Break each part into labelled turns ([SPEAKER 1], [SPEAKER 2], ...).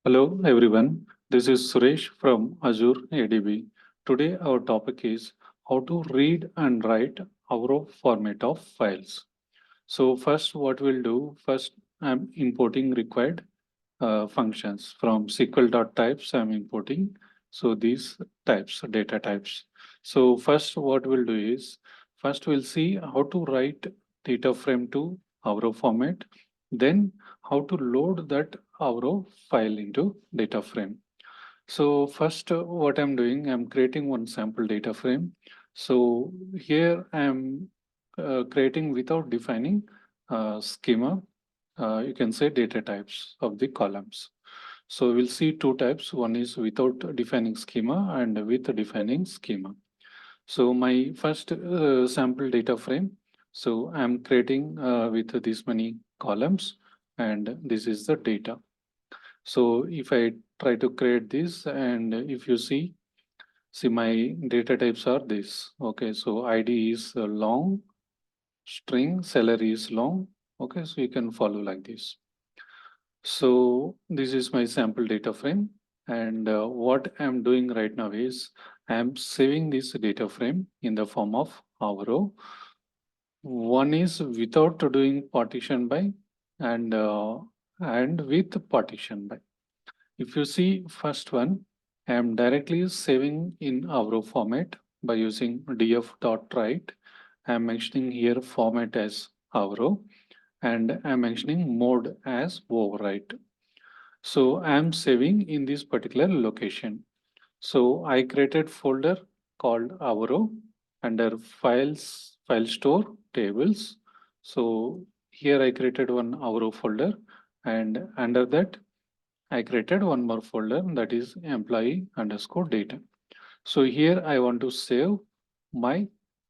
[SPEAKER 1] Hello everyone, this is Suresh from Azure ADB. Today our topic is how to read and write AVRO format of files. So first what we'll do, first I'm importing required functions from SQL.types I'm importing. So these types, data types. So first what we'll do is, first we'll see how to write data frame to AVRO format, then how to load that AVRO file into data frame. So first what I'm doing, I'm creating one sample data frame. So here I'm creating without defining schema, you can say data types of the columns. So we'll see two types. One is without defining schema and with defining schema. So my first sample data frame. So I'm creating with this many columns and this is the data. So if I try to create this and if you see my data types are this. Okay, so ID is long, string, salary is long. Okay, so you can follow like this. So this is my sample data frame. And what I'm doing right now is I'm saving this data frame in the form of AVRO. One is without doing partition by and with partition by. If you see first one, I am directly saving in AVRO format by using df.write. I am mentioning here format as AVRO and I am mentioning mode as overwrite. So I am saving in this particular location. So I created folder called AVRO under files, file store, tables. So here I created one AVRO folder and under that I created one more folder that is employee underscore data. So here I want to save my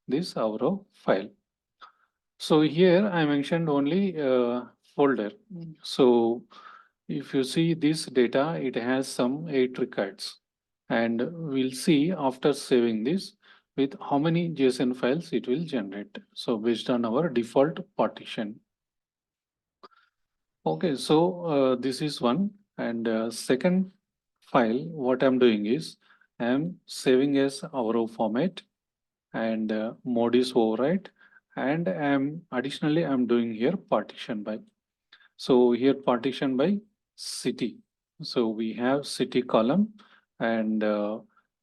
[SPEAKER 1] this AVRO file. So here I mentioned only folder. So if you see this data, it has some 8 records. And we'll see after saving this with how many JSON files it will generate. So based on our default partition. Okay, so this is one. And second file, what I'm doing is I'm saving as AVRO format and mode is override. And I'm doing here partition by. So here partition by city. So we have city column and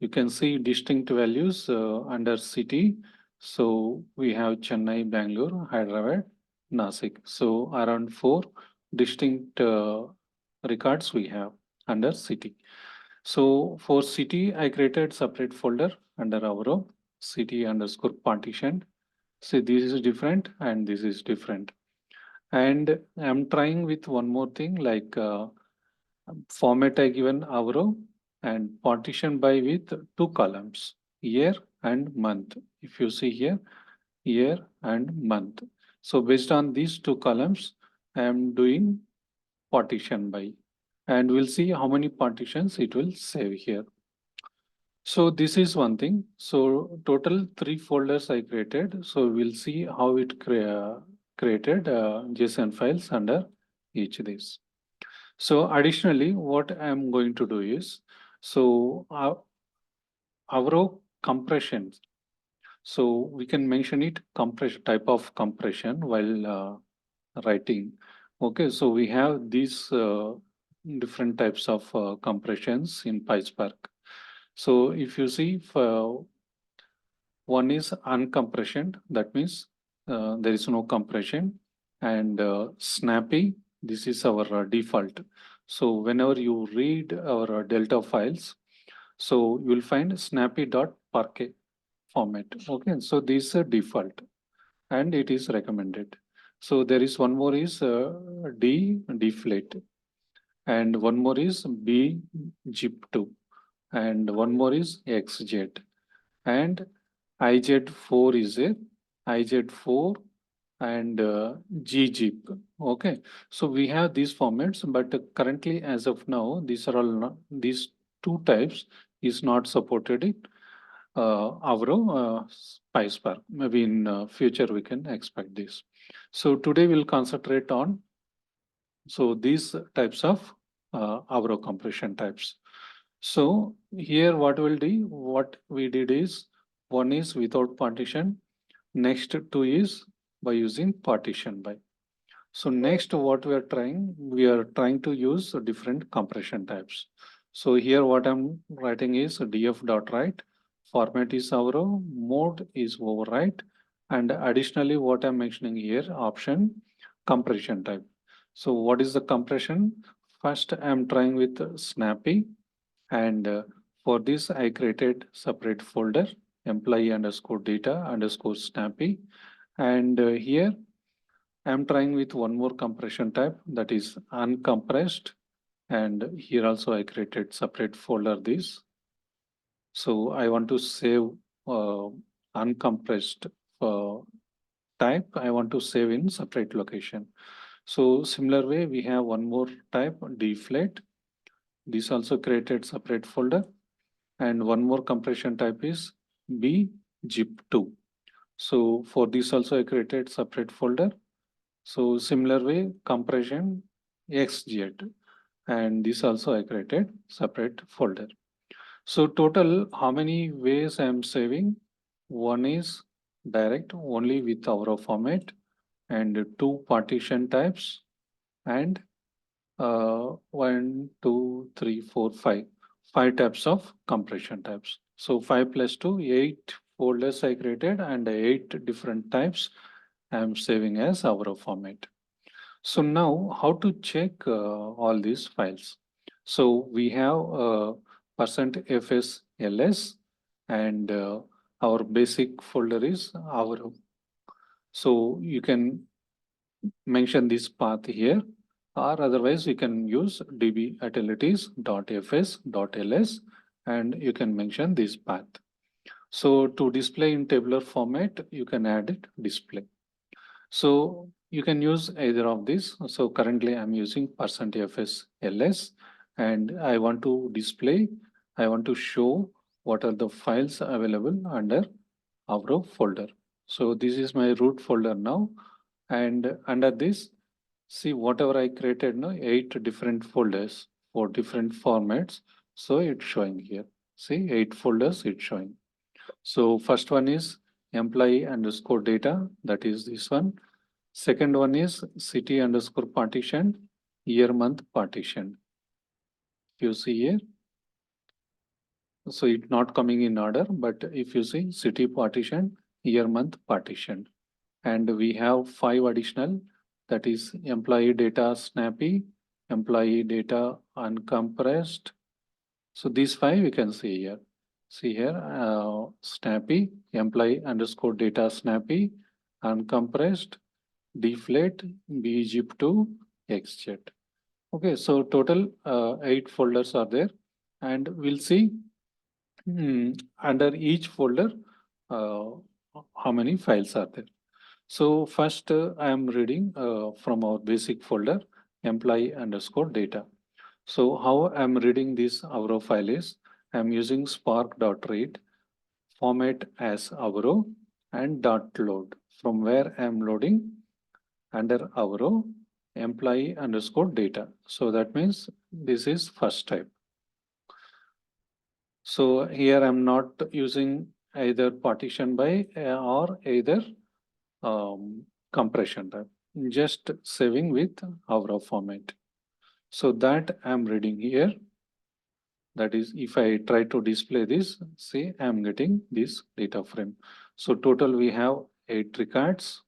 [SPEAKER 1] you can see distinct values under city. So we have Chennai, Bangalore, Hyderabad, Nasik. So around 4 distinct records we have under city. So for city, I created separate folder under AVRO, city underscore partition. See, this is different and this is different. And I'm trying with one more thing like format I given AVRO and partition by with 2 columns, year and month. If you see here, year and month. So based on these 2 columns, I am doing partition by. And we'll see how many partitions it will save here. So this is one thing. So total 3 folders I created. So we'll see how it created JSON files under each of these. So additionally, what I'm going to do is, so AVRO compression. So we can mention it compression type of compression while writing. Okay, so we have these different types of compressions in PySpark. So if you see, one is uncompressioned, that means there is no compression, and snappy, this is our default. So whenever you read our delta files, so you will find snappy.parquet format. Okay, so this is a default and it is recommended. So there is one more is deflate, and one more is bzip2, and one more is xjet, and IZ4 is a IZ4 and GZIP. Okay, so we have these formats, but currently, as of now, these are all not, these 2 types is not supported in AVRO PySpark. Maybe in future we can expect this. So today we'll concentrate on these types of AVRO compression types. So here what we did is one is without partition, next two is by using partition by. So next what we are trying to use different compression types. So here what I'm writing is df.write, format is AVRO, mode is overwrite, and additionally what I'm mentioning here, option compression type. So what is the compression? First I'm trying with snappy, and for this I created separate folder, employee underscore data underscore snappy, and here I'm trying with one more compression type, that is uncompressed, and here also I created separate folder this. So I want to save uh, uncompressed uh, type. I want to save in separate location. So similar way, we have one more type, deflate. This also created separate folder, and one more compression type is bzip2. So for this also I created separate folder. So similar way, compression xjet, and this also I created separate folder. So total, how many ways I am saving? One is direct only with our format, and two partition types, and one, two, three, four, five. Five types of compression types. So 5 plus 2, 8 folders I created, and 8 different types I am saving as our format. So now how to check all these files? So we have %fsls, and our basic folder is our. So you can mention this path here, or otherwise you can use db@utilities.fs.ls, and you can mention this path. So to display in tabular format, you can add it display. So you can use either of these. So currently I'm using %fsls, and I want to display, I want to show what are the files available under AVRO folder. So this is my root folder now, and under this, see whatever I created now, 8 different folders for different formats. So it's showing here. See 8 folders it's showing. So first one is employee underscore data, that is this one. Second one is city underscore partition, year month partition. You see here, so it's not coming in order, but if you see city partition, year month partition, and we have 5 additional, that is employee data snappy, employee data uncompressed. So these 5 we can see here. See here, snappy, employee underscore data snappy, uncompressed, deflate, bzip2, xjet. Okay, so total 8 folders are there, and we'll see under each folder uh, how many files are there. So first I am reading from our basic folder, employee underscore data. So how I'm reading this AVRO file is, I'm using spark.read, format as AVRO, and dot load, from where I'm loading under AVRO employee underscore data. So that means this is first type. So here I'm not using either partition by or either compression type, just saving with AVRO format. So that I'm reading here. That is, if I try to display this, see, I'm getting this data frame. So total we have 8 records.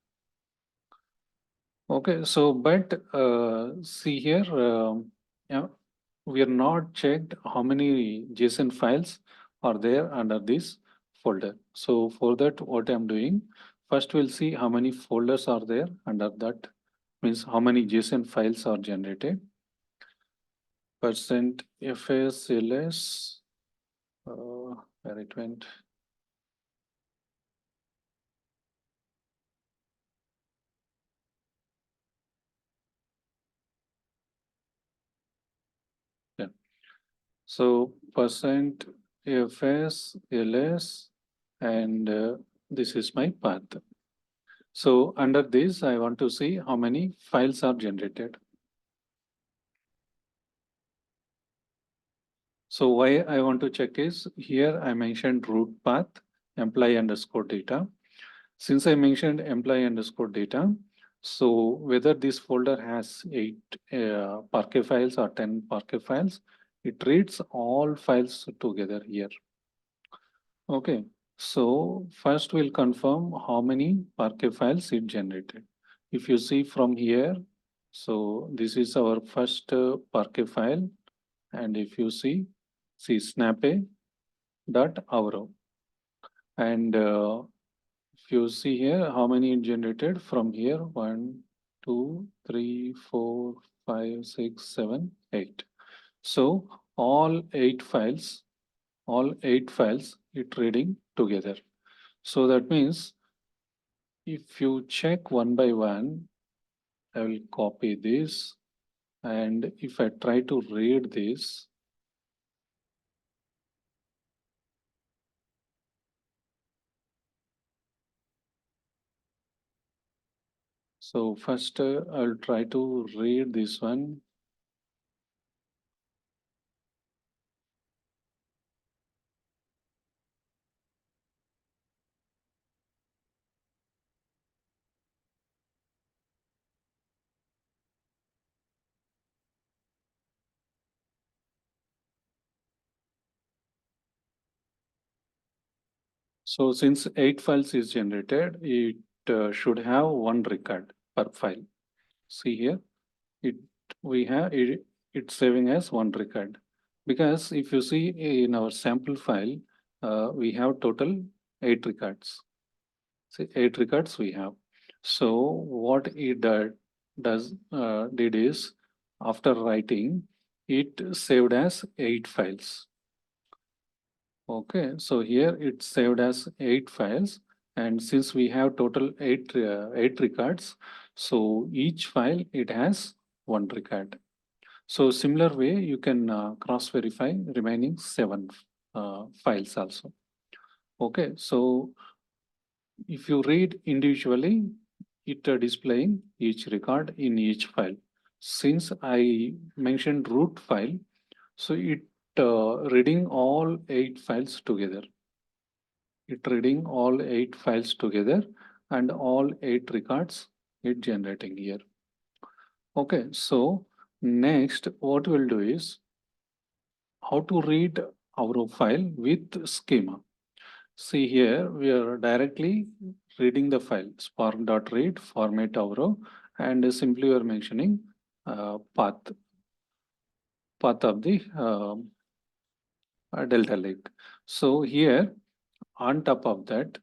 [SPEAKER 1] Okay, so but see here, yeah, we are not checked how many JSON files are there under this folder. So for that, what I'm doing, first we'll see how many folders are there under that, means how many JSON files are generated. %fsls, where it went. Yeah. So %fsls, and this is my path. So under this, I want to see how many files are generated. So why I want to check is here I mentioned root path employee underscore data. Since I mentioned employee underscore data, so whether this folder has 8 Parquet files or 10 Parquet files, it reads all files together here. Okay, so first we'll confirm how many Parquet files it generated. If you see from here, so this is our first Parquet file, and if you see snappy.avro, and if you see here how many it generated from here, 1, 2, 3, 4, 5, 6, 7, 8. So all eight files it reading together. So that means if you check one by one, I will copy this, and if I try to read this, so first I'll try to read this one. So since 8 files is generated, it should have one record per file. See here, it we have it's saving as one record, because if you see in our sample file, we have total 8 records. See, 8 records we have. So what it did is, after writing, it saved as 8 files. Okay, so here it's saved as 8 files, and since we have total eight records, so each file it has one record. So similar way you can cross verify remaining 7 files also. Okay, so if you read individually, it displaying each record in each file. Since I mentioned root file, so it reading all 8 files together. It reading all 8 files together, and all 8 records it generating here. Okay, so next what we'll do is how to read our file with schema. See here, we are directly reading the file spark.read format avro, and simply we are mentioning path of the delta lake. So here on top of that,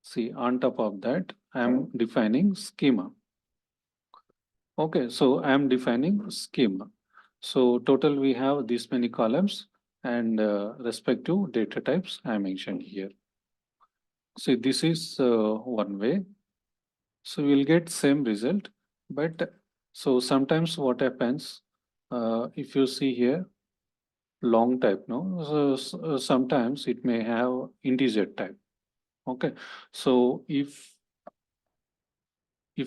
[SPEAKER 1] see on top of that, I am defining schema. Okay, so I am defining schema. So total we have this many columns, and respective data types I mentioned here. See, this is one way. So we'll get same result, but so sometimes what happens, if you see here, long type, no, so, sometimes it may have integer type. Okay, so if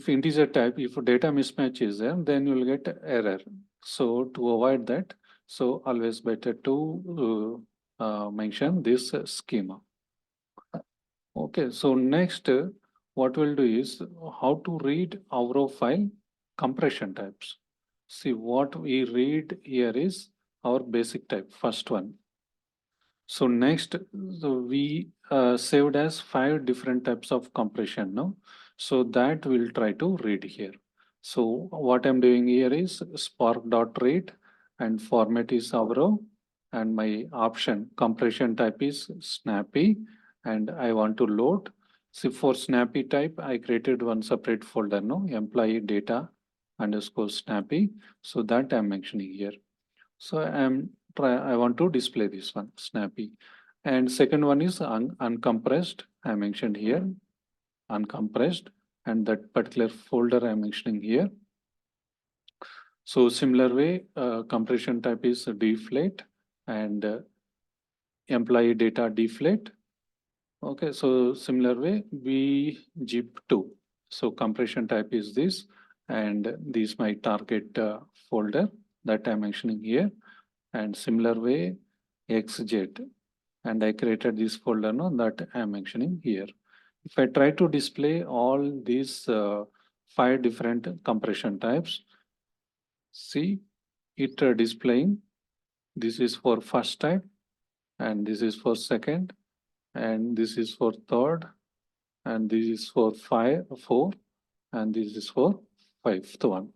[SPEAKER 1] integer type, if data mismatch is there, then you'll get error. So to avoid that, so always better to mention this schema. Okay, so next, what we'll do is how to read AVRO file compression types. See, what we read here is our basic type, first one. So next, we saved as 5 different types of compression, no? So that we'll try to read here. So what I'm doing here is spark.read, and format is AVRO, and my option compression type is snappy, and I want to load. So for snappy type, I created one separate folder, no, employee data underscore snappy. So that I'm mentioning here. So I want to display this one, snappy. And second one is uncompressed. I mentioned here, uncompressed, and that particular folder I'm mentioning here. So similar way, compression type is deflate, and employee data deflate. Okay, so similar way, zip2. So compression type is this, and this my target folder that I'm mentioning here. And similar way, xz, and I created this folder now that I am mentioning here. If I try to display all these 5 different compression types, see it displaying. This is for first type, and this is for second, and this is for third, and this is for 4, and this is for fifth one.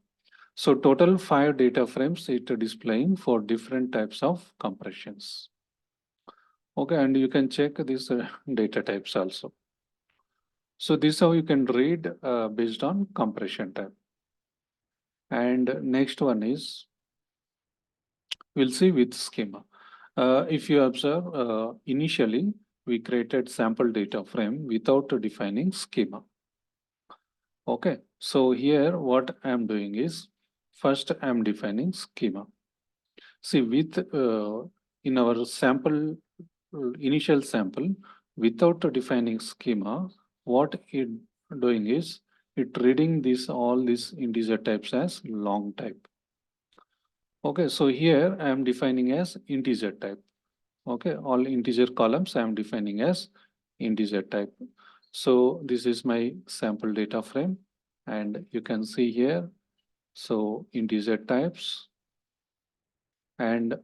[SPEAKER 1] So total 5 data frames it displaying for different types of compressions. Okay, and you can check these data types also. So this is how you can read based on compression type. And next one is, we'll see with schema. If you observe, initially we created sample data frame without defining schema. Okay, so here what I'm doing is, first I'm defining schema. See, with in our sample, initial sample, without defining schema, what it doing is, it reading this all these integer types as long type. Okay, so here I am defining as integer type. Okay, all integer columns I am defining as integer type. So this is my sample data frame, and you can see here, so integer types, and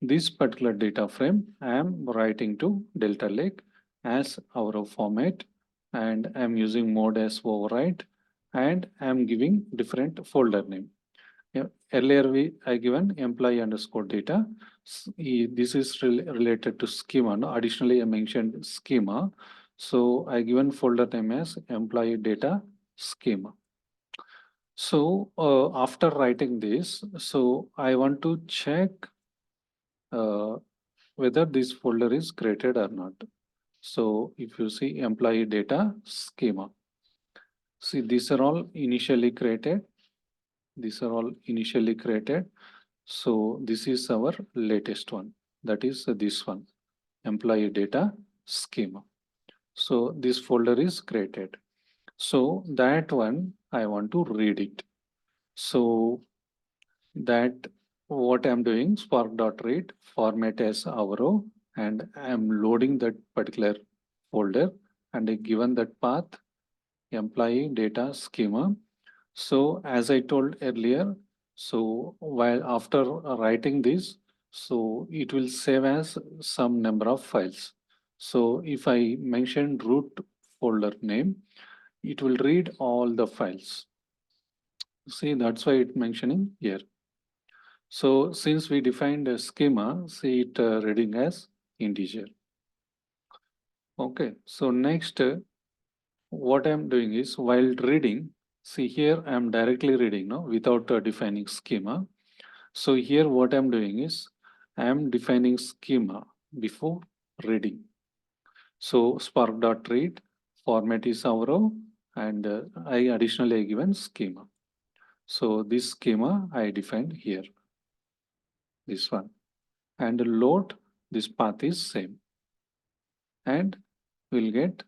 [SPEAKER 1] this particular data frame I am writing to Delta Lake as AVRO format, and I am using mode as override, and I am giving different folder name. Yeah, earlier I given employee underscore data. This is related to schema. No? Additionally, I mentioned schema. So I given folder name as employee data schema. So after writing this, so I want to check uh, whether this folder is created or not. So if you see employee data schema, see these are all initially created. These are all initially created. So this is our latest one. That is this one, employee data schema. So this folder is created. So that one, I want to read it. So that what I'm doing, spark.read, format as AVRO, and I'm loading that particular folder, and I given that path, employee data schema. So as I told earlier, so while after writing this, so it will save as some number of files. So if I mention root folder name, it will read all the files. See, that's why it's mentioning here. So since we defined a schema, see it reading as integer. Okay, so next, what I'm doing is, while reading, see here I'm directly reading now without defining schema. So here what I'm doing is, I'm defining schema before reading. So spark.read, format is AVRO, and I additionally given schema. So this schema I defined here, this one, and load, this path is same, and we'll get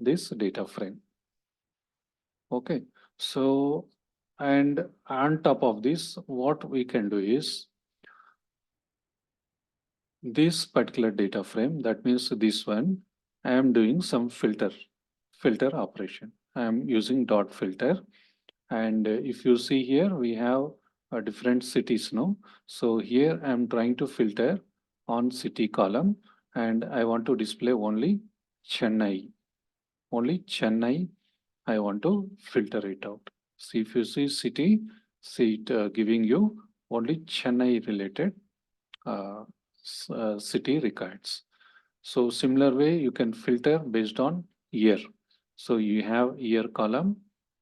[SPEAKER 1] this data frame. Okay, so and on top of this, what we can do is, this particular data frame, that means this one, I am doing some filter operation. I am using dot filter, and if you see here, we have different cities now. So here I am trying to filter on city column, and I want to display only Chennai. Only Chennai I want to filter it out. See, if you see city, see it giving you only Chennai related uh, city records. So similar way you can filter based on year. So you have year column,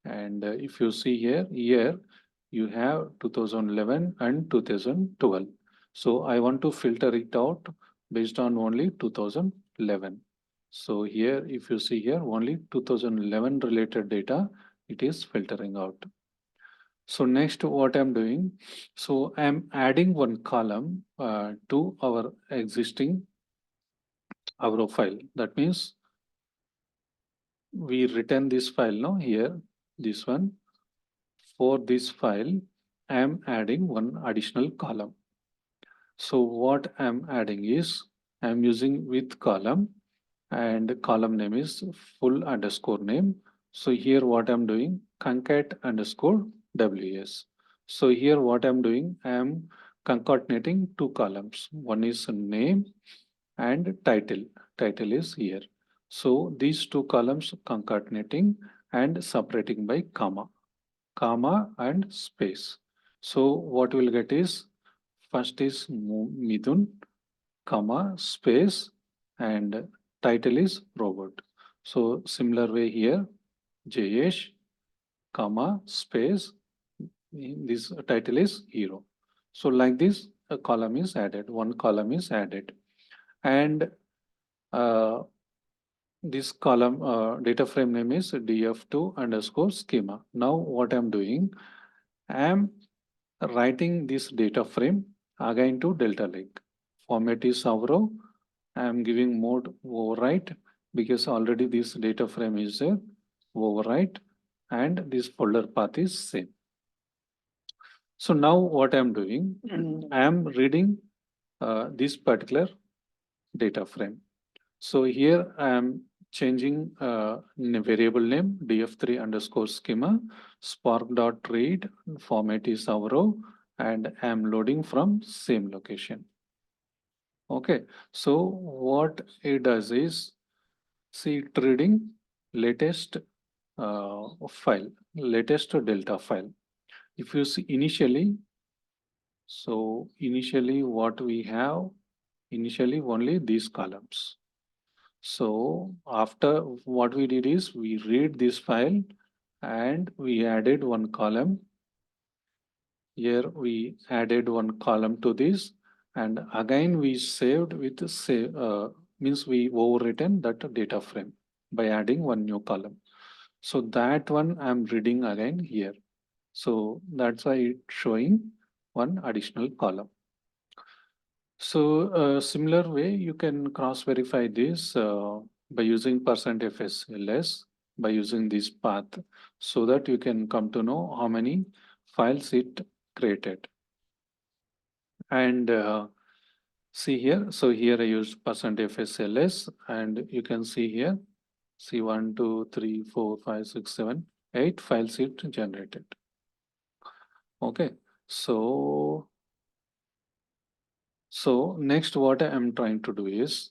[SPEAKER 1] and if you see here, year you have 2011 and 2012. So I want to filter it out based on only 2011. So here, if you see here, only 2011 related data, it is filtering out. So next what I'm doing, so I'm adding one column to our existing AVRO file. That means we return this file now here, this one. For this file, I am adding one additional column. So what I'm adding is I'm using with column, and column name is full underscore name. So here what I'm doing, concat underscore ws. So here what I'm doing, I'm concatenating two columns. One is name and title. Title is here. So these two columns concatenating and separating by comma and space. So what we'll get is first is Midun, comma, space, and title is robot. So similar way here, Jayesh, comma, space, this title is hero. So like this, a column is added, one column is added. And uh, this column data frame name is df2 underscore schema. Now what I'm doing, I'm writing this data frame again to Delta Lake. Format is AVRO. I am giving mode overwrite because already this data frame is there. Overwrite, and this folder path is same. So now what I am doing, I am reading this particular data frame. So here I am changing variable name df3 underscore schema spark.read, format is AVRO, and I am loading from same location. Okay, so what it does is, see, it reading latest file, latest delta file. If you see initially, so initially what we have, initially only these columns. So after, what we did is we read this file and we added one column. Here we added one column to this, and again we saved with save, means we overwritten that data frame by adding one new column. So that one I'm reading again here. So that's why it's showing one additional column. So similar way, you can cross verify this by using %fsls, by using this path, so that you can come to know how many files it created. And see here, so here I used %fsls, and you can see here, see 1, 2, 3, 4, 5, 6, 7, 8 files it generated. Okay, so next what I am trying to do is,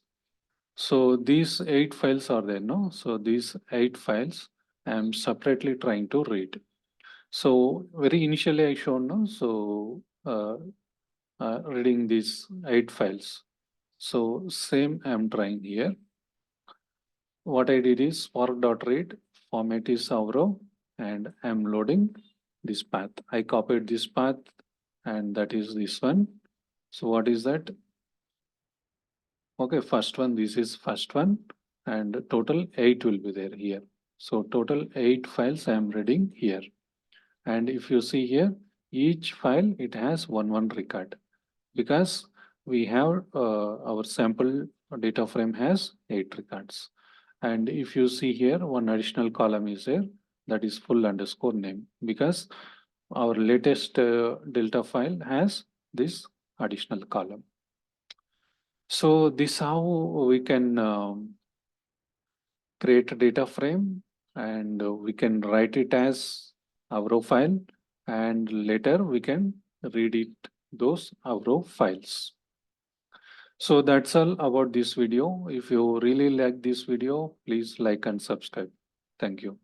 [SPEAKER 1] so these 8 files are there, no? So these 8 files I am separately trying to read. So very initially I shown, no? So reading these 8 files. So same I am trying here. What I did is spark.read, format is AVRO, and I am loading this path. I copied this path, and that is this one. So what is that? Okay, first one, this is first one, and total 8 will be there here. So total 8 files I am reading here. And if you see here, each file, it has one record, because we have our sample data frame has 8 records. And if you see here, one additional column is there, that is full underscore name, because our latest delta file has this additional column. So this how we can create a data frame, and we can write it as AVRO file, and later we can read it, those AVRO files. So that's all about this video. If you really like this video, please like and subscribe. Thank you.